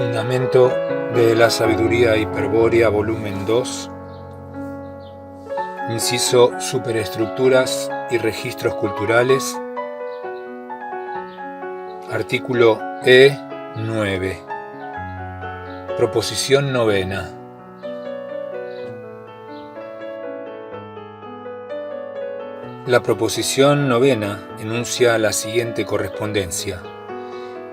Fundamento de la Sabiduría Hiperbórea, volumen 2, inciso Superestructuras y registros culturales, artículo E9, proposición novena. La proposición novena enuncia la siguiente correspondencia.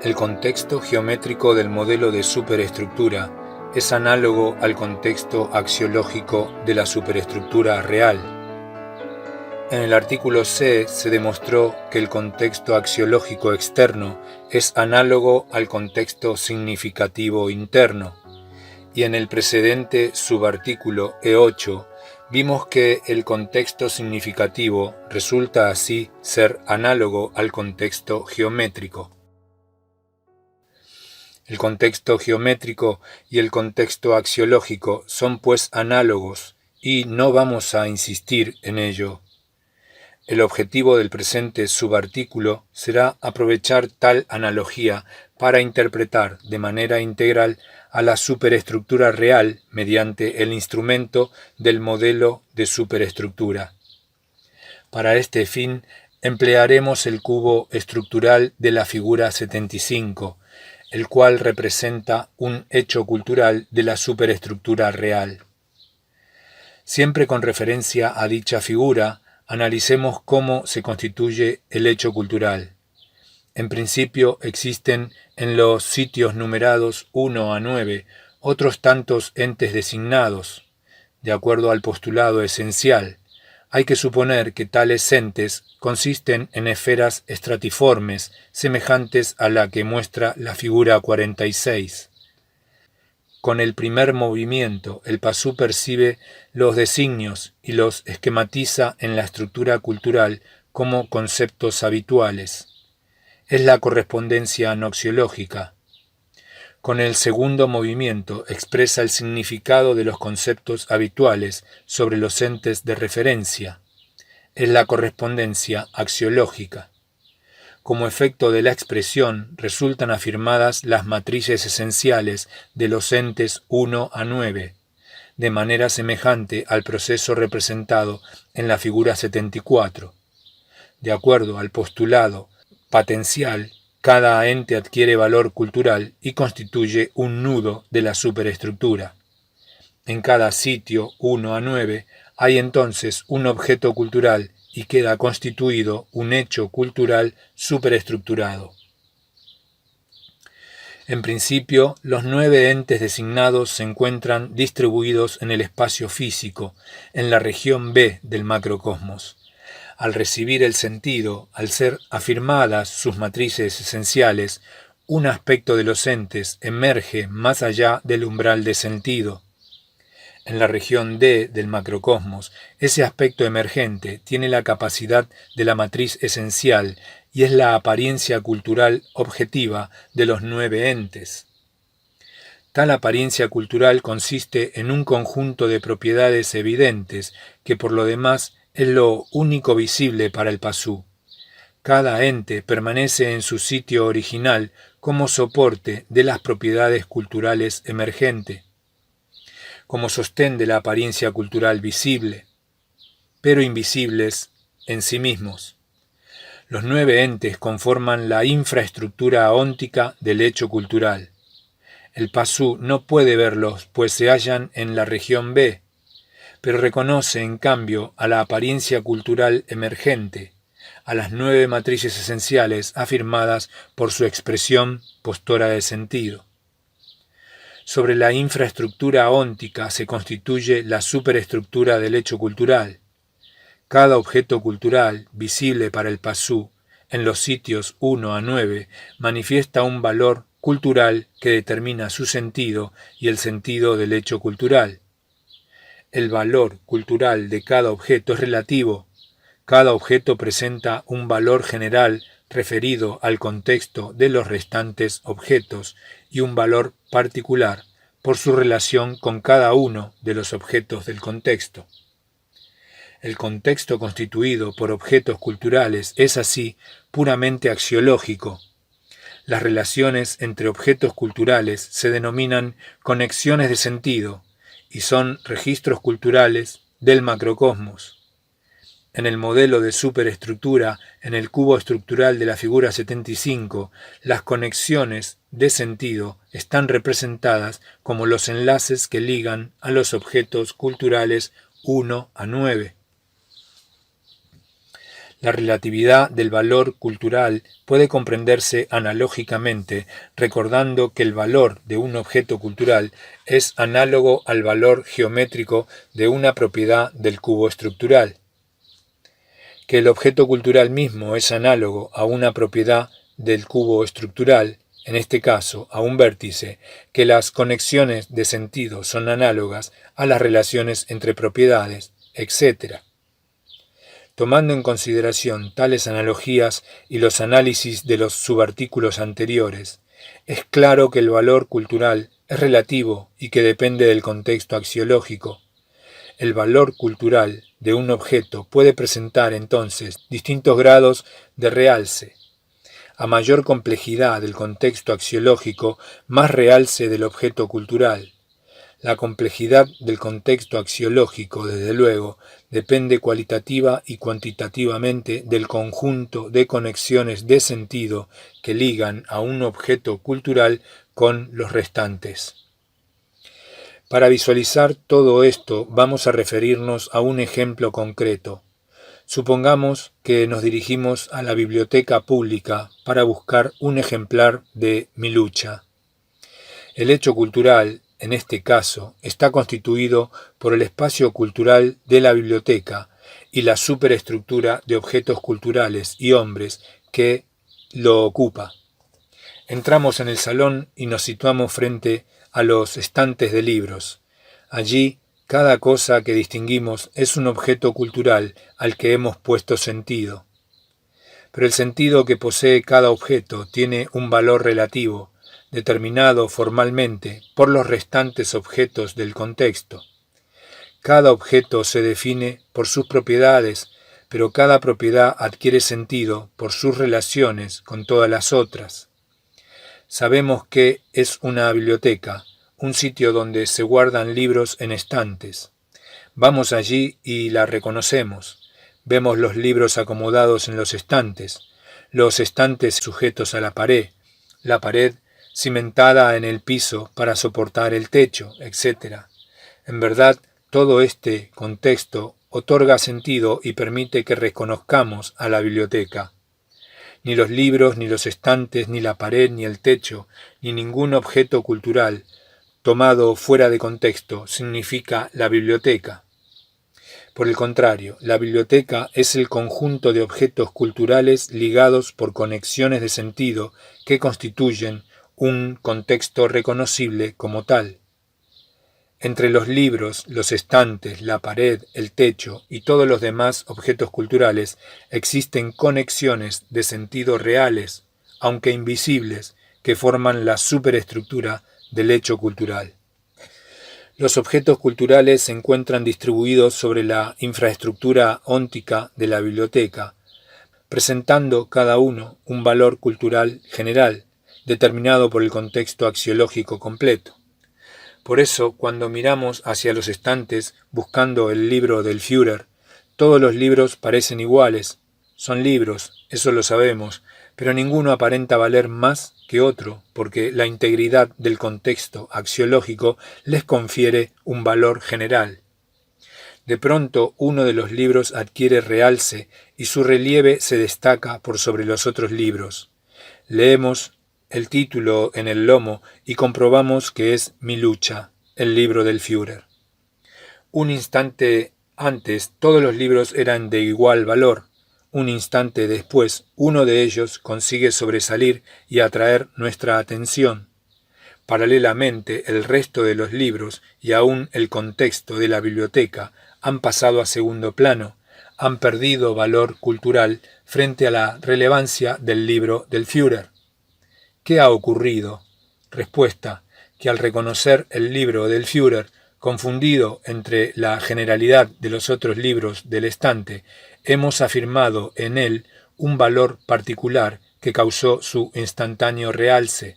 El contexto geométrico del modelo de superestructura es análogo al contexto axiológico de la superestructura real. En el artículo C se demostró que el contexto axiológico externo es análogo al contexto significativo interno, y en el precedente subartículo E8 vimos que el contexto significativo resulta así ser análogo al contexto geométrico. El contexto geométrico y el contexto axiológico son pues análogos y no vamos a insistir en ello. El objetivo del presente subartículo será aprovechar tal analogía para interpretar de manera integral a la superestructura real mediante el instrumento del modelo de superestructura. Para este fin emplearemos el cubo estructural de la figura 75, el cual representa un hecho cultural de la superestructura real. Siempre con referencia a dicha figura, analicemos cómo se constituye el hecho cultural. En principio existen en los sitios numerados 1 a 9 otros tantos entes designados. De acuerdo al postulado esencial, hay que suponer que tales entes consisten en esferas estratiformes semejantes a la que muestra la figura 46. Con el primer movimiento, el pasú percibe los designios y los esquematiza en la estructura cultural como conceptos habituales. Es la correspondencia noxiológica. Con el segundo movimiento expresa el significado de los conceptos habituales sobre los entes de referencia. Es la correspondencia axiológica. Como efecto de la expresión resultan afirmadas las matrices esenciales de los entes 1 a 9, de manera semejante al proceso representado en la figura 74. De acuerdo al postulado patencial, cada ente adquiere valor cultural y constituye un nudo de la superestructura. En cada sitio 1 a 9 hay entonces un objeto cultural y queda constituido un hecho cultural superestructurado. En principio, los 9 entes designados se encuentran distribuidos en el espacio físico, en la región B del macrocosmos. Al recibir el sentido, al ser afirmadas sus matrices esenciales, un aspecto de los entes emerge más allá del umbral de sentido. En la región D del macrocosmos, ese aspecto emergente tiene la capacidad de la matriz esencial y es la apariencia cultural objetiva de los 9 entes. Tal apariencia cultural consiste en un conjunto de propiedades evidentes que por lo demás es lo único visible para el pasú. Cada ente permanece en su sitio original como soporte de las propiedades culturales emergentes, como sostén de la apariencia cultural visible, pero invisibles en sí mismos. Los 9 entes conforman la infraestructura óntica del hecho cultural. El pasú no puede verlos, pues se hallan en la región B, pero reconoce en cambio a la apariencia cultural emergente, a las 9 matrices esenciales afirmadas por su expresión postora de sentido. Sobre la infraestructura óntica se constituye la superestructura del hecho cultural. Cada objeto cultural, visible para el pasú, en los sitios 1 a 9, manifiesta un valor cultural que determina su sentido y el sentido del hecho cultural. El valor cultural de cada objeto es relativo. Cada objeto presenta un valor general referido al contexto de los restantes objetos y un valor particular por su relación con cada uno de los objetos del contexto. El contexto constituido por objetos culturales es así puramente axiológico. Las relaciones entre objetos culturales se denominan conexiones de sentido y son registros culturales del macrocosmos. En el modelo de superestructura, en el cubo estructural de la figura 75, las conexiones de sentido están representadas como los enlaces que ligan a los objetos culturales 1 a 9. La relatividad del valor cultural puede comprenderse analógicamente, recordando que el valor de un objeto cultural es análogo al valor geométrico de una propiedad del cubo estructural. Que el objeto cultural mismo es análogo a una propiedad del cubo estructural, en este caso a un vértice, que las conexiones de sentido son análogas a las relaciones entre propiedades, etc. Tomando en consideración tales analogías y los análisis de los subartículos anteriores, es claro que el valor cultural es relativo y que depende del contexto axiológico. El valor cultural de un objeto puede presentar entonces distintos grados de realce. A mayor complejidad del contexto axiológico, más realce del objeto cultural. La complejidad del contexto axiológico, desde luego, depende cualitativa y cuantitativamente del conjunto de conexiones de sentido que ligan a un objeto cultural con los restantes. Para visualizar todo esto, vamos a referirnos a un ejemplo concreto. Supongamos que nos dirigimos a la biblioteca pública para buscar un ejemplar de Mi lucha. El hecho cultural, en este caso, está constituido por el espacio cultural de la biblioteca y la superestructura de objetos culturales y hombres que lo ocupa. Entramos en el salón y nos situamos frente a los estantes de libros. Allí, cada cosa que distinguimos es un objeto cultural al que hemos puesto sentido. Pero el sentido que posee cada objeto tiene un valor relativo, determinado formalmente por los restantes objetos del contexto. Cada objeto se define por sus propiedades, pero cada propiedad adquiere sentido por sus relaciones con todas las otras. Sabemos que es una biblioteca, un sitio donde se guardan libros en estantes. Vamos allí y la reconocemos. Vemos los libros acomodados en los estantes sujetos a la pared cimentada en el piso para soportar el techo, etc. En verdad, todo este contexto otorga sentido y permite que reconozcamos a la biblioteca. Ni los libros, ni los estantes, ni la pared, ni el techo, ni ningún objeto cultural tomado fuera de contexto significa la biblioteca. Por el contrario, la biblioteca es el conjunto de objetos culturales ligados por conexiones de sentido que constituyen un contexto reconocible como tal. Entre los libros, los estantes, la pared, el techo y todos los demás objetos culturales existen conexiones de sentido reales, aunque invisibles, que forman la superestructura del hecho cultural. Los objetos culturales se encuentran distribuidos sobre la infraestructura óntica de la biblioteca, presentando cada uno un valor cultural general, determinado por el contexto axiológico completo. Por eso, cuando miramos hacia los estantes buscando el libro del Führer, todos los libros parecen iguales. Son libros, eso lo sabemos, pero ninguno aparenta valer más que otro, porque la integridad del contexto axiológico les confiere un valor general. De pronto, uno de los libros adquiere realce y su relieve se destaca por sobre los otros libros. Leemos el título en el lomo y comprobamos que es Mi lucha, el libro del Führer. Un instante antes todos los libros eran de igual valor. Un instante después uno de ellos consigue sobresalir y atraer nuestra atención. Paralelamente el resto de los libros y aún el contexto de la biblioteca han pasado a segundo plano, han perdido valor cultural frente a la relevancia del libro del Führer. ¿Qué ha ocurrido? Respuesta, que al reconocer el libro del Führer, confundido entre la generalidad de los otros libros del estante, hemos afirmado en él un valor particular que causó su instantáneo realce.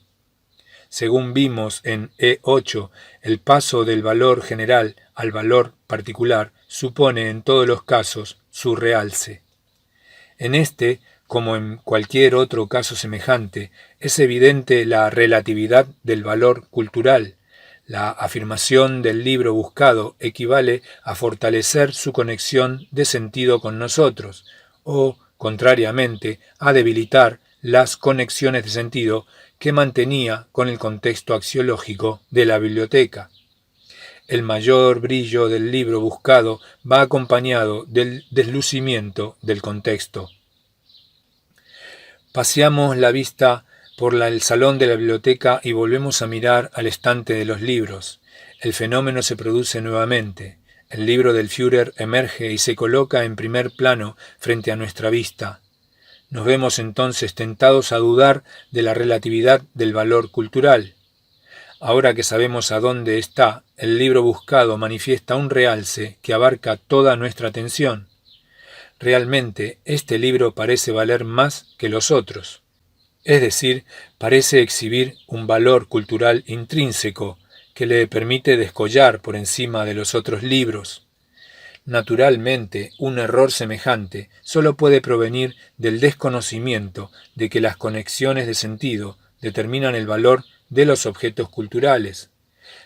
Según vimos en E8, el paso del valor general al valor particular supone en todos los casos su realce. En este, como en cualquier otro caso semejante, es evidente la relatividad del valor cultural. La afirmación del libro buscado equivale a fortalecer su conexión de sentido con nosotros, o, contrariamente, a debilitar las conexiones de sentido que mantenía con el contexto axiológico de la biblioteca. El mayor brillo del libro buscado va acompañado del deslucimiento del contexto. Paseamos la vista por el salón de la biblioteca y volvemos a mirar al estante de los libros. El fenómeno se produce nuevamente. El libro del Führer emerge y se coloca en primer plano frente a nuestra vista. Nos vemos entonces tentados a dudar de la relatividad del valor cultural. Ahora que sabemos a dónde está, el libro buscado manifiesta un realce que abarca toda nuestra atención. Realmente, este libro parece valer más que los otros. Es decir, parece exhibir un valor cultural intrínseco que le permite descollar por encima de los otros libros. Naturalmente, un error semejante solo puede provenir del desconocimiento de que las conexiones de sentido determinan el valor de los objetos culturales.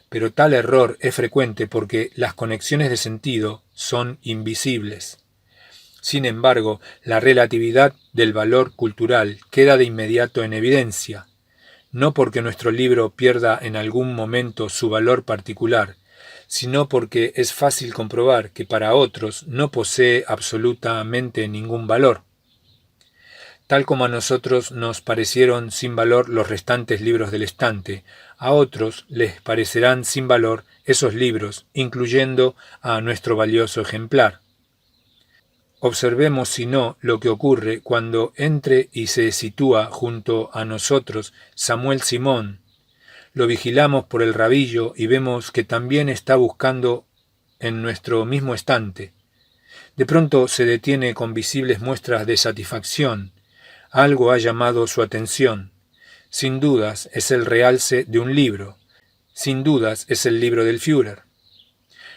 Pero tal error es frecuente porque las conexiones de sentido son invisibles. Sin embargo, la relatividad del valor cultural queda de inmediato en evidencia, no porque nuestro libro pierda en algún momento su valor particular, sino porque es fácil comprobar que para otros no posee absolutamente ningún valor. Tal como a nosotros nos parecieron sin valor los restantes libros del estante, a otros les parecerán sin valor esos libros, incluyendo a nuestro valioso ejemplar. Observemos, si no, lo que ocurre cuando entre y se sitúa junto a nosotros Samuel Simón. Lo vigilamos por el rabillo y vemos que también está buscando en nuestro mismo estante. De pronto se detiene con visibles muestras de satisfacción. Algo ha llamado su atención. Sin dudas es el realce de un libro. Sin dudas es el libro del Führer.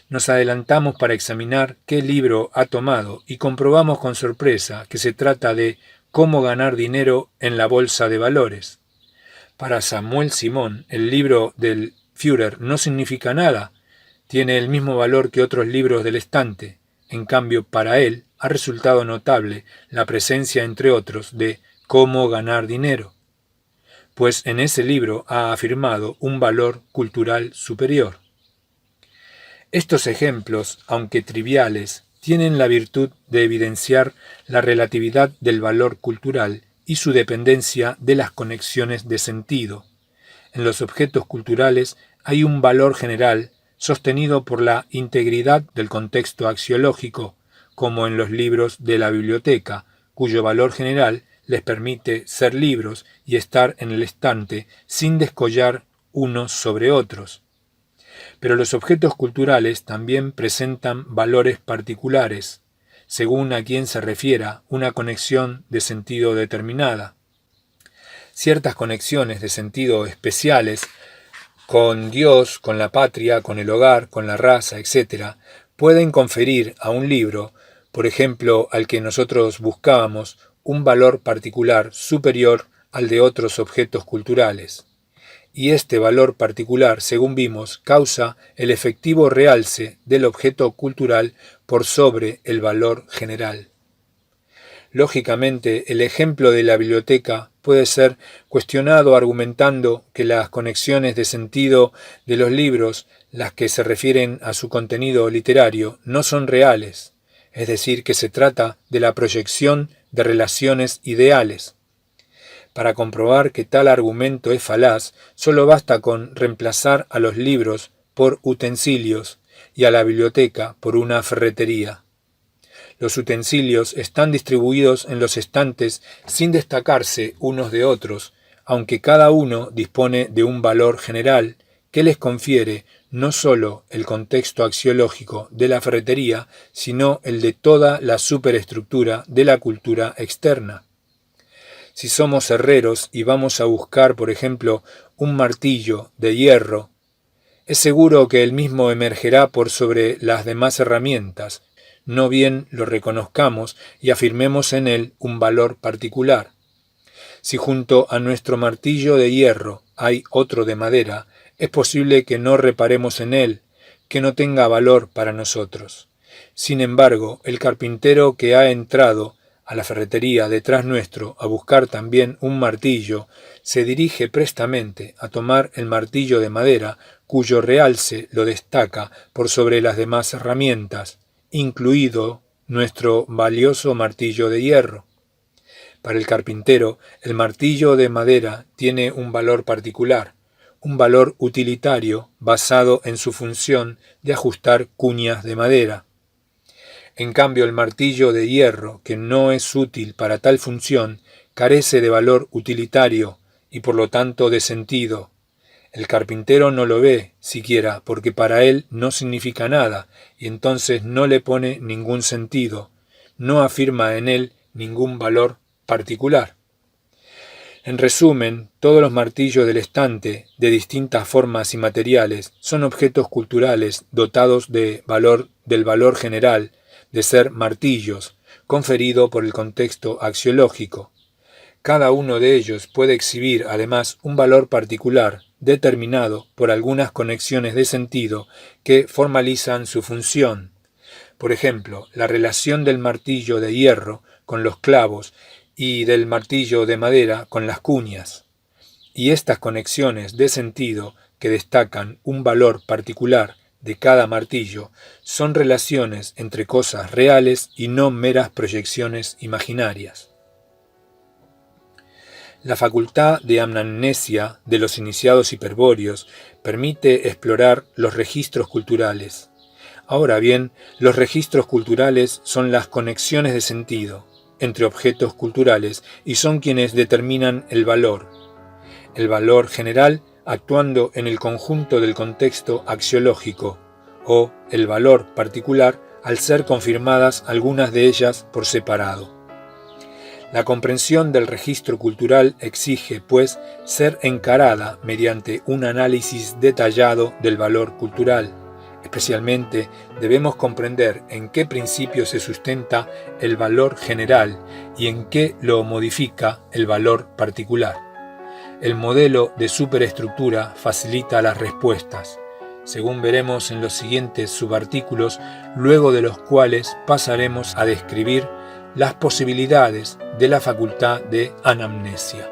Nos adelantamos para examinar qué libro ha tomado y comprobamos con sorpresa que se trata de Cómo ganar dinero en la bolsa de valores. Para Samuel Simón, el libro del Führer no significa nada, tiene el mismo valor que otros libros del estante. En cambio, para él ha resultado notable la presencia, entre otros, de Cómo ganar dinero, pues en ese libro ha afirmado un valor cultural superior. Estos ejemplos, aunque triviales, tienen la virtud de evidenciar la relatividad del valor cultural y su dependencia de las conexiones de sentido. En los objetos culturales hay un valor general sostenido por la integridad del contexto axiológico, como en los libros de la biblioteca, cuyo valor general les permite ser libros y estar en el estante sin descollar unos sobre otros. Pero los objetos culturales también presentan valores particulares, según a quien se refiera una conexión de sentido determinada. Ciertas conexiones de sentido especiales con Dios, con la patria, con el hogar, con la raza, etc., pueden conferir a un libro, por ejemplo al que nosotros buscábamos, un valor particular superior al de otros objetos culturales. Y este valor particular, según vimos, causa el efectivo realce del objeto cultural por sobre el valor general. Lógicamente, el ejemplo de la biblioteca puede ser cuestionado argumentando que las conexiones de sentido de los libros, las que se refieren a su contenido literario, no son reales, es decir, que se trata de la proyección de relaciones ideales. Para comprobar que tal argumento es falaz, solo basta con reemplazar a los libros por utensilios y a la biblioteca por una ferretería. Los utensilios están distribuidos en los estantes sin destacarse unos de otros, aunque cada uno dispone de un valor general que les confiere no sólo el contexto axiológico de la ferretería, sino el de toda la superestructura de la cultura externa. Si somos herreros y vamos a buscar, por ejemplo, un martillo de hierro, es seguro que el mismo emergerá por sobre las demás herramientas, no bien lo reconozcamos y afirmemos en él un valor particular. Si junto a nuestro martillo de hierro hay otro de madera, es posible que no reparemos en él, que no tenga valor para nosotros. Sin embargo, el carpintero que ha entrado a la ferretería detrás nuestro a buscar también un martillo, se dirige prestamente a tomar el martillo de madera, cuyo realce lo destaca por sobre las demás herramientas, incluido nuestro valioso martillo de hierro. Para el carpintero, el martillo de madera tiene un valor particular, un valor utilitario basado en su función de ajustar cuñas de madera. En cambio, el martillo de hierro, que no es útil para tal función, carece de valor utilitario y por lo tanto de sentido. El carpintero no lo ve siquiera porque para él no significa nada y entonces no le pone ningún sentido, no afirma en él ningún valor particular. En resumen, todos los martillos del estante, de distintas formas y materiales, son objetos culturales dotados del valor general de ser martillos, conferido por el contexto axiológico. Cada uno de ellos puede exhibir además un valor particular, determinado por algunas conexiones de sentido que formalizan su función. Por ejemplo, la relación del martillo de hierro con los clavos y del martillo de madera con las cuñas. Y estas conexiones de sentido que destacan un valor particular de cada martillo son relaciones entre cosas reales y no meras proyecciones imaginarias. La facultad de anamnesia de los iniciados hiperbóreos permite explorar los registros culturales. Ahora bien, los registros culturales son las conexiones de sentido entre objetos culturales y son quienes determinan el valor general actuando en el conjunto del contexto axiológico, o el valor particular al ser confirmadas algunas de ellas por separado. La comprensión del registro cultural exige, pues, ser encarada mediante un análisis detallado del valor cultural. Especialmente debemos comprender en qué principio se sustenta el valor general y en qué lo modifica el valor particular. El modelo de superestructura facilita las respuestas, según veremos en los siguientes subartículos, luego de los cuales pasaremos a describir las posibilidades de la facultad de anamnesia.